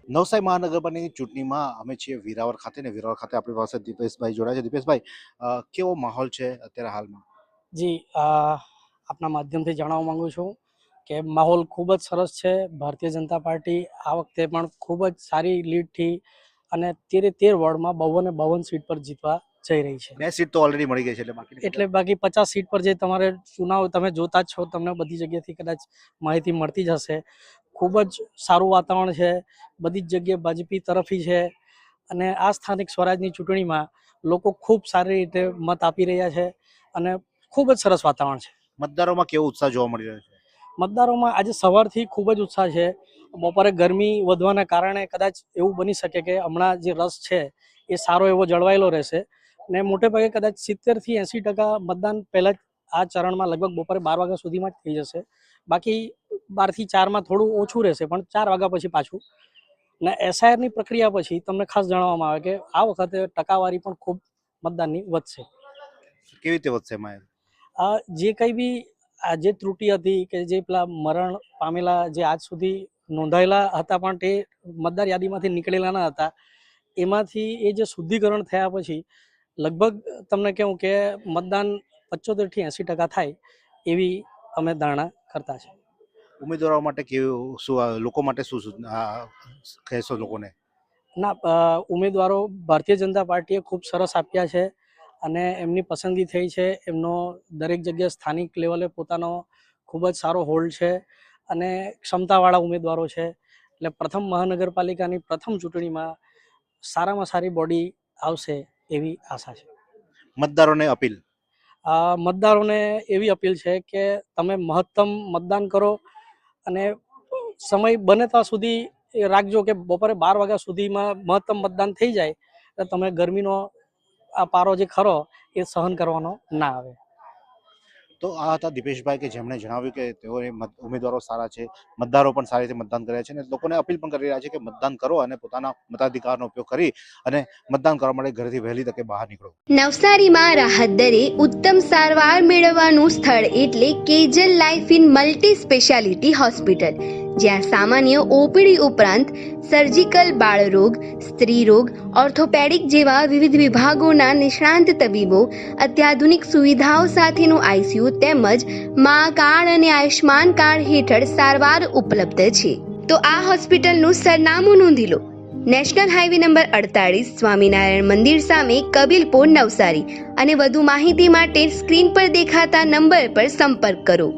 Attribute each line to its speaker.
Speaker 1: નવસારી મહાનગરપાલિકાની ચૂંટણીમાં અમે છીએ વેરાવળ ખાતે ને વેરાવળ ખાતે આપણી પાસે દીપેશભાઈ જોડાયા છે. દીપેશભાઈ, કેવો માહોલ છે અત્યારે હાલમાં?
Speaker 2: જી આપના માધ્યમથી જણાવવા માંગુ છું કે માહોલ ખૂબ જ સરસ છે. ભારતીય જનતા પાર્ટી આ વખતે પણ ખૂબ જ સારી લીડથી અને 13 વોર્ડમાં 52 સીટ પર જીતવા જઈ રહી છે.
Speaker 1: 2 સીટ તો ઓલરેડી મળી ગઈ છે
Speaker 2: એટલે બાકી 50 સીટ પર જે તમારે ચુનાવ તમે જોતા જ છો, તમને બધી જગ્યાએથી કદાચ માહિતી મળતી જ હશે. ખૂબ જ સારું વાતાવરણ છે, બધી જ જગ્યાએ ભાજપી તરફી છે અને આ સ્થાનિક સ્વરાજની ચૂંટણીમાં લોકો ખૂબ સારી રીતે મત આપી રહ્યા છે અને ખૂબ જ સરસ વાતાવરણ છે.
Speaker 1: મતદારોમાં કેવો ઉત્સાહ જોવા મળી રહ્યો છે?
Speaker 2: મતદારોમાં આજે સવારથી ખૂબ જ ઉત્સાહ છે. બપોરે ગરમી વધવાના કારણે કદાચ એવું બની શકે કે હમણાં જે રસ છે એ સારો એવો જળવાયેલો રહેશે ને મોટે ભાગે કદાચ 70 થી 80% મતદાન પહેલાં જ આ ચરણમાં લગભગ બપોરે 12 વાગ્યા સુધીમાં જ થઈ જશે. બાકી 12 થી 4માં થોડું ઓછું રહેશે, પણ 4 વાગ્યા પછી પાછું. ને એસઆઈઆરની પ્રક્રિયા પછી તમને ખાસ જણાવવામાં આવે કે આ વખતે ટકાવારી પણ ખૂબ મતદાનની વધશે.
Speaker 1: કેવી રીતે વધશે એમાં?
Speaker 2: જે કંઈ બી આ જે ત્રુટિ હતી કે જે પેલા મરણ પામેલા જે આજ સુધી નોંધાયેલા હતા પણ તે મતદાર યાદીમાંથી નીકળેલા ન હતા, એમાંથી એ જે શુદ્ધિકરણ થયા પછી લગભગ તમને કહું કે મતદાન 75 થી 80% થાય એવી અમે ધારણા કરતા છે.
Speaker 1: ઉમેદવારો માટે કેવું, શું લોકો માટે શું કહેશો લોકોને?
Speaker 2: ના, ઉમેદવારો ભારતીય જનતા પાર્ટીએ ખૂબ સરસ આપ્યા છે અને એમની પસંદગી થઈ છે. એમનો દરેક જગ્યાએ સ્થાનિક લેવલે પોતાનો ખૂબ જ સારો હોલ્ડ છે અને ક્ષમતાવાળા ઉમેદવારો છે. એટલે પ્રથમ મહાનગરપાલિકાની પ્રથમ ચૂંટણીમાં સારામાં સારી બોડી આવશે એવી આશા છે.
Speaker 1: મતદારોને અપીલ?
Speaker 2: મતદારોને એવી અપીલ છે કે તમે મહત્તમ મતદાન કરો અને સમય બને ત્યાં સુધી એ રાખજો કે બપોરે 12 વાગ્યા સુધીમાં મહત્તમ મતદાન થઈ જાય તો તમે ગરમીનો આ પારો જે ખરો એ સહન કરવાનો ના આવે.
Speaker 1: તો આ હતા દીપેશભાઈ કે જેમણે જણાવ્યું કે તેઓએ ઉમેદવારો સારા છે, મતદારો પણ સારી રીતે મતદાન કર્યા છે અને લોકોને અપીલ પણ કરી રહ્યા છે કે મતદાન કરો અને પોતાના મતાધિકારનો ઉપયોગ કરી અને મતદાન કરવા માટે ઘરેથી વહેલી તકે બહાર નીકળો.
Speaker 3: નવસારીમાં રાહત દરે ઉત્તમ સારવાર મેળવવાનું સ્થળ એટલે Kejal life in multi speciality hospital, જ્યાં સામાન્ય ઓપીડી ઉપરાંત સર્જિકલ, બાળરોગ, સ્ત્રી રોગ, ઓર્થોપેડિક જેવા વિવિધ વિભાગોના નિષ્ણાંત તબીબો, અત્યાધુનિક સુવિધાઓ સાથેનું આઈસીયુ તેમજ મા કાર્ડ અને આયુષ્માન કાર્ડ હેઠળ સારવાર ઉપલબ્ધ છે. તો આ હોસ્પિટલનું સરનામું નોંધી લો. નેશનલ હાઈવે નંબર 48, સ્વામિનારાયણ મંદિર સામે, કબીલપુર, નવસારી. અને વધુ માહિતી માટે સ્ક્રીન પર દેખાતા નંબર પર સંપર્ક કરો.